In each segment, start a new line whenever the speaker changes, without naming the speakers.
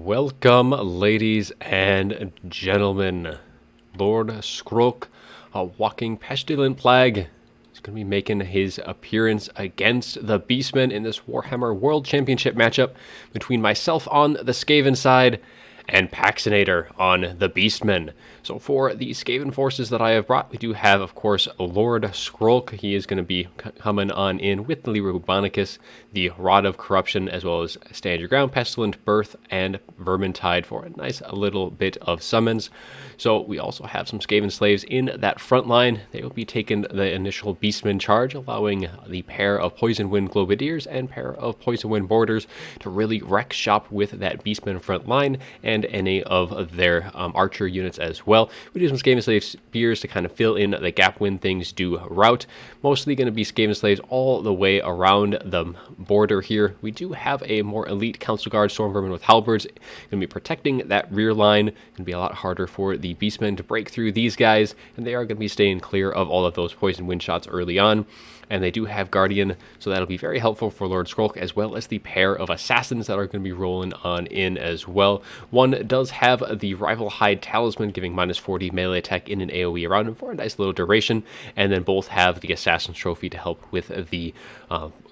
Welcome, ladies and gentlemen. Lord Skrulk, a walking pestilent plague, is going to be making his appearance against the Beastmen in this Warhammer World Championship matchup between myself on the Skaven side and Paxonator on the Beastmen. So for the Skaven forces that I have brought, we do have, of course, Lord Skrulk. He is going to be coming on in with the Liber Bubonicus, the Rod of Corruption, as well as Stand Your Ground, Pestilent, Birth, and Vermintide for a nice little bit of summons. So we also have some Skaven slaves in that front line. They will be taking the initial Beastman charge, allowing the pair of Poison Wind Globadiers and pair of Poison Wind Boarders to really wreck shop with that Beastman front line and any of their archer units as well. We do some Skaven slave spears to kind of fill in the gap when things do rout. Mostly going to be Skaven slaves all the way around the border here. We do have a more elite Council Guard Storm Vermin with halberds. Going to be protecting that rear line. Going to be a lot harder for the Beastmen to break through these guys, and they are going to be staying clear of all of those poison wind shots early on. And they do have Guardian, so that'll be very helpful for Lord Skrulk, as well as the pair of Assassins that are going to be rolling on in as well. One does have the Rival Hide Talisman, giving minus 40 melee attack in an AoE around him for a nice little duration, and then both have the Assassin's Trophy to help with the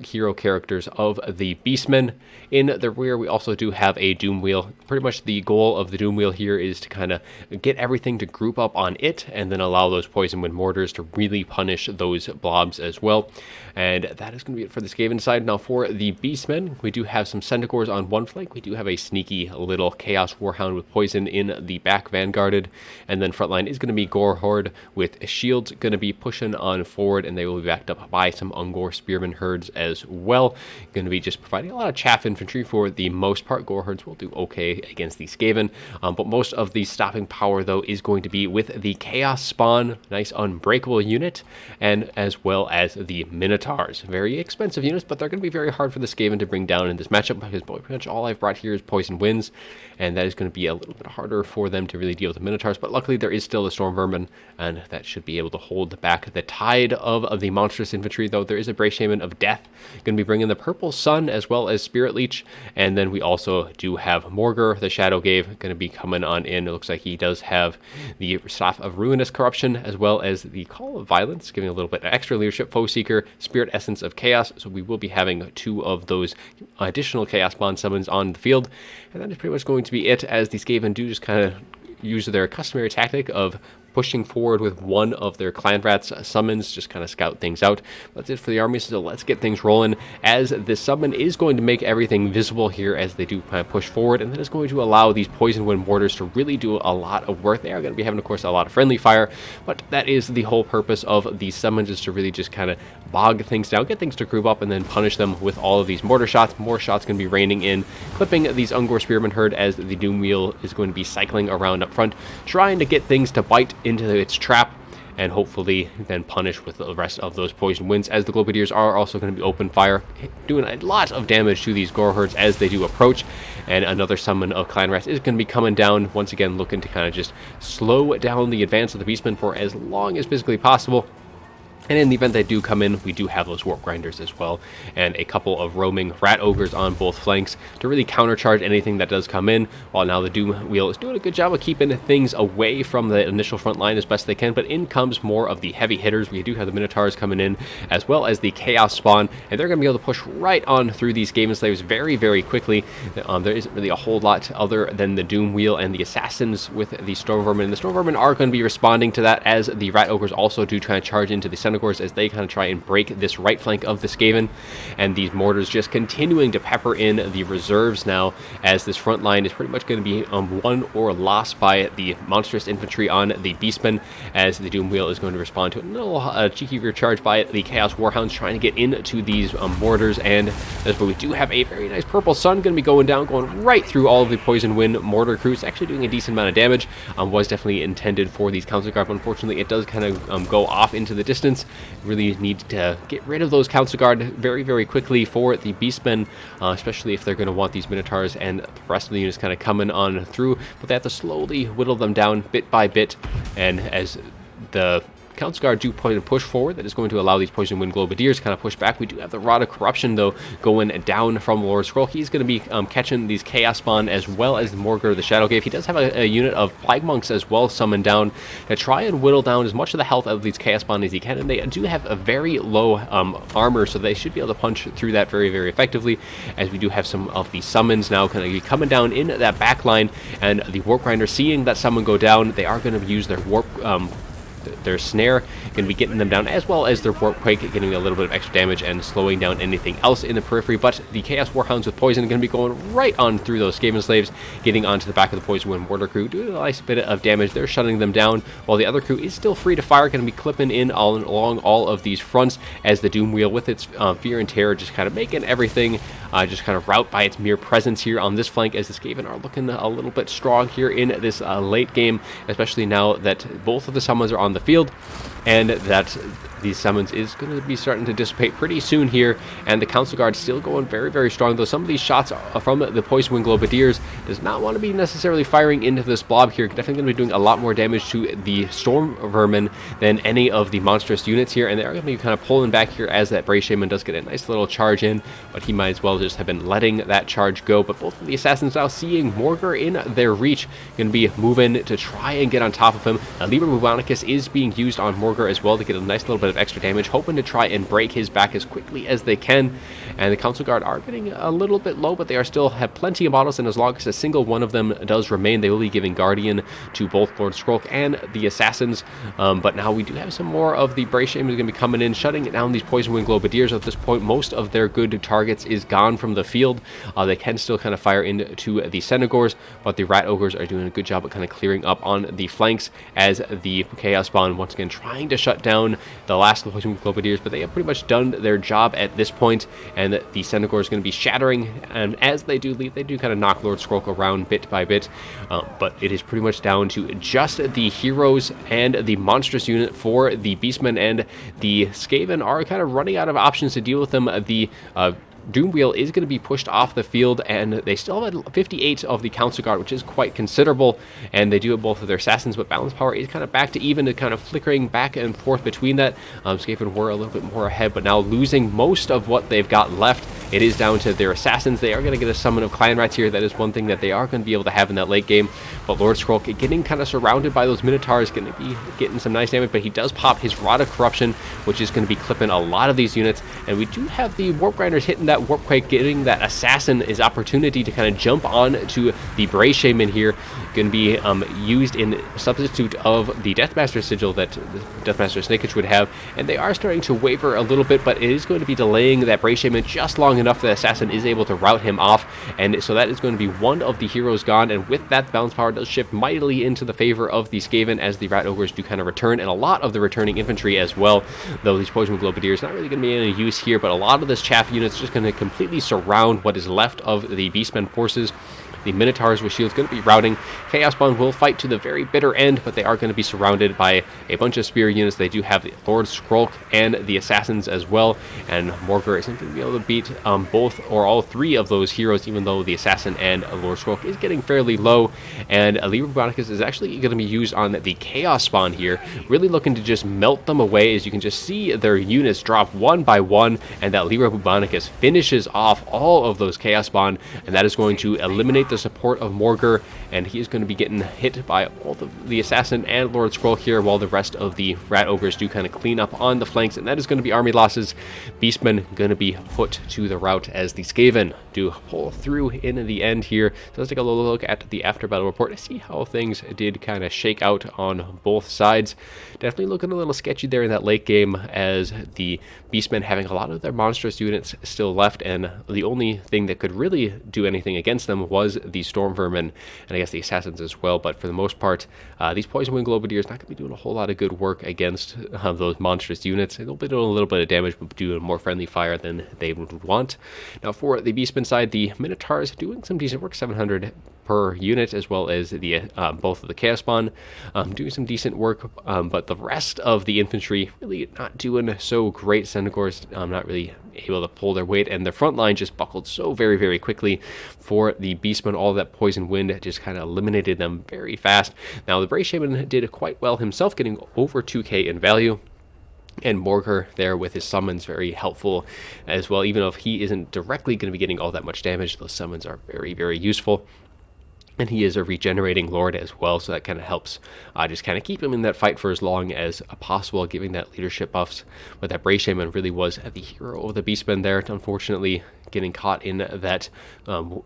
hero characters of the Beastmen. In the rear, we also do have a Doom Wheel. Pretty much the goal of the Doom Wheel here is to kind of get everything to group up on it, and then allow those Poison Wind Mortars to really punish those blobs as well. And that is going to be it for the Skaven side. Now for the Beastmen, we do have some Centaurs on one flank. We do have a sneaky little Chaos Warhound with poison in the back vanguarded. And then frontline is going to be Gore Horde with shields going to be pushing on forward, and they will be backed up by some Ungor Spearman herds as well. Going to be just providing a lot of chaff infantry for the most part. Gore Herds will do okay against the Skaven. But most of the stopping power, though, is going to be with the Chaos Spawn, nice unbreakable unit, and as well as the Minotaurs. Very expensive units, but they're going to be very hard for the Skaven to bring down in this matchup, because pretty much all I've brought here is Poison Winds, and that is going to be a little bit harder for them to really deal with the Minotaurs. But luckily there is still the Storm Vermin, and that should be able to hold back the tide of the monstrous infantry, though there is a Bray Shaman of Death going to be bringing the Purple Sun as well as Spirit Leech. And then we also do have Morgur, the Shadow Gave, going to be coming on in. It looks like he does have the Staff of Ruinous Corruption as well as the Call of Violence, giving a little bit of extra leadership. Foe Seeker, Spirit Essence of Chaos, so we will be having two of those additional Chaos Bond summons on the field. And that is pretty much going to be it, as the Skaven do just kind of use their customary tactic of pushing forward with one of their Clan Rats summons, just kind of scout things out. That's it for the army, so let's get things rolling, as this summon is going to make everything visible here as they do kind of push forward, and that is going to allow these Poison Wind Mortars to really do a lot of work. They are going to be having, of course, a lot of friendly fire, but that is the whole purpose of these summons, is to really just kind of bog things down, get things to group up, and then punish them with all of these mortar shots. More shots going to be raining in, clipping these Ungor Spearman herd as the Doom Wheel is going to be cycling around up front, trying to get things to bite into its trap, and hopefully then punish with the rest of those poison winds, as the Globadiers are also going to be open fire, doing a lot of damage to these Gore Herds as they do approach. And another summon of Clan Rats is going to be coming down, once again looking to kind of just slow down the advance of the Beastmen for as long as physically possible. And in the event they do come in, we do have those Warp Grinders as well, and a couple of roaming Rat Ogres on both flanks to really countercharge anything that does come in, while now the Doom Wheel is doing a good job of keeping things away from the initial front line as best they can. But in comes more of the heavy hitters. We do have the Minotaurs coming in, as well as the Chaos Spawn, and they're going to be able to push right on through these Skaven slaves very, very quickly. There isn't really a whole lot other than the Doom Wheel and the Assassins with the Storm Vermin, and the Storm Vermin are going to be responding to that, as the Rat Ogres also do try to charge into the Center as they kind of try and break this right flank of the Skaven. And these mortars just continuing to pepper in the reserves now, as this front line is pretty much going to be won or lost by the monstrous infantry on the Beastmen, as the Doom Wheel is going to respond to a little cheeky rear charge by the Chaos Warhounds trying to get into these mortars. And as we do have a very nice Purple Sun going to be going down, going right through all of the Poison Wind mortar crews, actually doing a decent amount of damage. Was definitely intended for these Council Guard, but unfortunately it does kind of go off into the distance. Really need to get rid of those Council Guard very, very quickly for the Beastmen, especially if they're going to want these Minotaurs and the rest of the units kind of coming on through. But they have to slowly whittle them down bit by bit, and as the Council Guard do point and push forward. That is going to allow these Poison Wind Globadiers to kind of push back. We do have the Rod of Corruption, though, going down from Lord Scroll. He's going to be catching these Chaos Spawn as well as the Morgr, the Shadow Cave. He does have a unit of Plague Monks as well summoned down to try and whittle down as much of the health of these Chaos Spawn as he can, and they do have a very low armor, so they should be able to punch through that very, very effectively, as we do have some of the summons now kind of be coming down in that back line, and the Warp Grinder seeing that summon go down, they are going to use their Warp their snare, going to be getting them down, as well as their Warp Quake, getting a little bit of extra damage and slowing down anything else in the periphery. But the Chaos Warhounds with Poison are going to be going right on through those Skaven slaves, getting onto the back of the Poison Wind Mortar crew, doing a nice bit of damage. They're shutting them down, while the other crew is still free to fire, going to be clipping in along all of these fronts, as the Doom Wheel with its Fear and Terror just kind of making everything just kind of rout by its mere presence here on this flank, as the Skaven are looking a little bit strong here in this late game, especially now that both of the summons are on the field, and that these summons is going to be starting to dissipate pretty soon here, and the Council Guard still going very, very strong, though some of these shots from the Poison Wind Globadiers does not want to be necessarily firing into this blob here. Definitely going to be doing a lot more damage to the Storm Vermin than any of the monstrous units here, and they're going to be kind of pulling back here as that Brave Shaman does get a nice little charge in, but he might as well just have been letting that charge go. But both of the Assassins now seeing Morgr in their reach, going to be moving to try and get on top of him. Liber Bubonicus is being used on Morgr as well to get a nice little bit of extra damage, hoping to try and break his back as quickly as they can. And the Council Guard are getting a little bit low, but they are still have plenty of models, and as long as a single one of them does remain, they will be giving Guardian to both Lord Skrulk and the Assassins. But now we do have some more of the Brave Shaman going to be coming in, shutting down these Poison Wind Globadiers. At this point, most of their good targets is gone from the field. They can still kind of fire into the Senegors, but the Rat Ogres are doing a good job at kind of clearing up on the flanks, as the Chaos Spawn once again trying to shut down the last of the Poison Wind Globadiers, but they have pretty much done their job at this point, and the Senegor is going to be shattering, and as they do leave, they do kind of knock Lord Skrulk around bit by bit, but it is pretty much down to just the heroes and the monstrous unit for the Beastmen, and the Skaven are kind of running out of options to deal with them. The Doom Wheel is going to be pushed off the field, and they still have 58 of the Council Guard, which is quite considerable, and they do have both of their Assassins, but balance power is kind of back to even, to kind of flickering back and forth between that. Skaven were a little bit more ahead, but now losing most of what they've got left. It is down to their Assassins. They are going to get a summon of Clan Rats here. That is one thing that they are going to be able to have in that late game, but Lord Skrulk getting kind of surrounded by those Minotaurs, going to be getting some nice damage, but he does pop his Rod of Corruption, which is going to be clipping a lot of these units, and we do have the Warp Grinders hitting that Warp Quake, getting that Assassin is opportunity to kind of jump on to the Brave Shaman here. Going to be used in substitute of the Deathmaster Sigil that the Deathmaster Snakeage would have, and they are starting to waver a little bit, but it is going to be delaying that Brave Shaman just long enough that Assassin is able to rout him off, and so that is going to be one of the heroes gone, and with that, balance power does shift mightily into the favor of the Skaven, as the Rat Ogres do kind of return, and a lot of the returning infantry as well, though these Poison Globadiers not really going to be any use here, but a lot of this chaff unit's just going to completely surround what is left of the Beastmen forces. The Minotaurs with shields going to be routing. Chaos Spawn will fight to the very bitter end, but they are going to be surrounded by a bunch of spear units. They do have the Lord Skrulk and the Assassins as well, and Morgr isn't going to be able to beat both or all three of those heroes, even though the Assassin and Lord Skrulk is getting fairly low, and Liber Bubonicus is actually going to be used on the Chaos Spawn here, really looking to just melt them away, as you can just see their units drop one by one, and that Liber Bubonicus finishes off all of those Chaos Spawn, and that is going to eliminate the support of Morgr, and he is going to be getting hit by both of the Assassin and Lord Skrulk here, while the rest of the Rat Ogres do kind of clean up on the flanks, and that is going to be army losses. Beastmen going to be put to the rout, as the Skaven do pull through in the end here. So let's take a little look at the after battle report to see how things did kind of shake out on both sides. Definitely looking a little sketchy there in that late game, as the Beastmen having a lot of their monstrous units still left, and the only thing that could really do anything against them was the Storm Vermin, and I guess the Assassins as well. But for the most part, these Poison Wind Globadiers not going to be doing a whole lot of good work against those monstrous units. They'll be doing a little bit of damage, but doing more friendly fire than they would want. Now for the Beastmen side, the Minotaurs doing some decent work, 700 per unit, as well as the both of the Chaos Spawn doing some decent work, but the rest of the infantry really not doing so great. Senegors not really able to pull their weight, and their front line just buckled so very quickly for the Beastmen. All that poison wind just kind of eliminated them very fast. Now the Brave Shaman did quite well himself, getting over 2k in value. And Morger there with his summons, very helpful as well. Even if he isn't directly going to be getting all that much damage, those summons are very useful. And he is a regenerating lord as well, so that kind of helps just kind of keep him in that fight for as long as possible, giving that leadership buffs. But that Brave Shaman really was the hero of the Beastmen there, unfortunately getting caught in that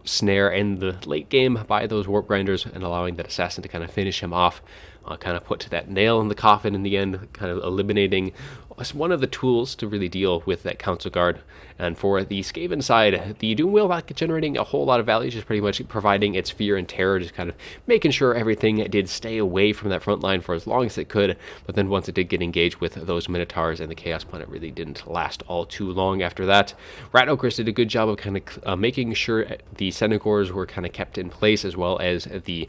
snare in the late game by those warp grinders and allowing that assassin to kind of finish him off. Kind of put that nail in the coffin in the end, kind of eliminating one of the tools to really deal with that council guard. And for the Skaven side, the Doom Wheel not generating a whole lot of value, just pretty much providing its fear and terror, just kind of making sure everything did stay away from that front line for as long as it could. But then once it did get engaged with those Minotaurs and the Chaos Planet, really didn't last all too long after that. Rat Ogres did a good job of kind of making sure the Senegors were kind of kept in place, as well as the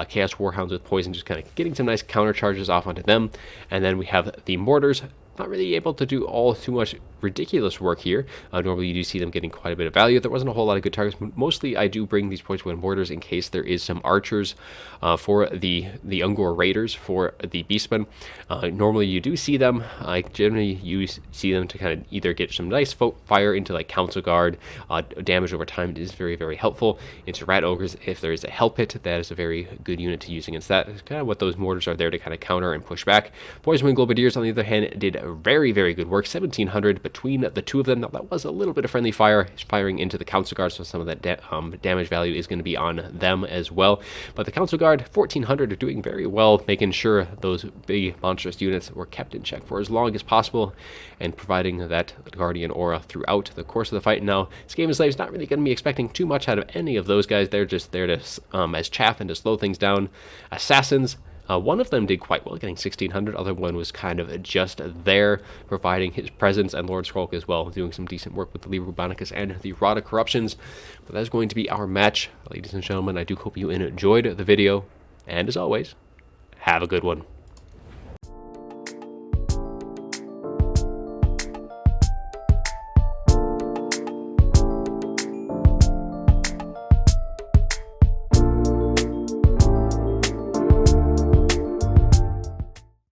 Chaos Warhounds with poison, just kind of getting some nice counter charges off onto them. And then we have the Mortars, not really able to do all too much ridiculous work here. Normally you do see them getting quite a bit of value. There wasn't a whole lot of good targets. Mostly I do bring these points with mortars in case there is some archers for the Ungor Raiders for the Beastmen. Normally you do see them. Generally you see them to kind of either get some nice fire into like Council Guard, damage over time. It is very helpful. Into Rat Ogres, if there is a Hell Pit, that is a very good unit to use against that. It's kind of what those mortars are there to kind of counter and push back. Poison Wing Globadiers, on the other hand, did very good work. 1700 between the two of them. Now, that was a little bit of friendly fire, firing into the Council Guard, so some of that damage value is going to be on them as well. But the Council Guard, 1400, are doing very well, making sure those big monstrous units were kept in check for as long as possible, and providing that Guardian aura throughout the course of the fight. Now, Skaven Slaves not really going to be expecting too much out of any of those guys. They're just there to as chaff and to slow things down. Assassins, one of them did quite well, getting 1600. Other one was kind of just there, providing his presence, and Lord Skrulk as well, doing some decent work with the Liber Rubanicus and the Rod of Corruptions. But that's going to be our match, ladies and gentlemen. I do hope you enjoyed the video, and as always, have a good one.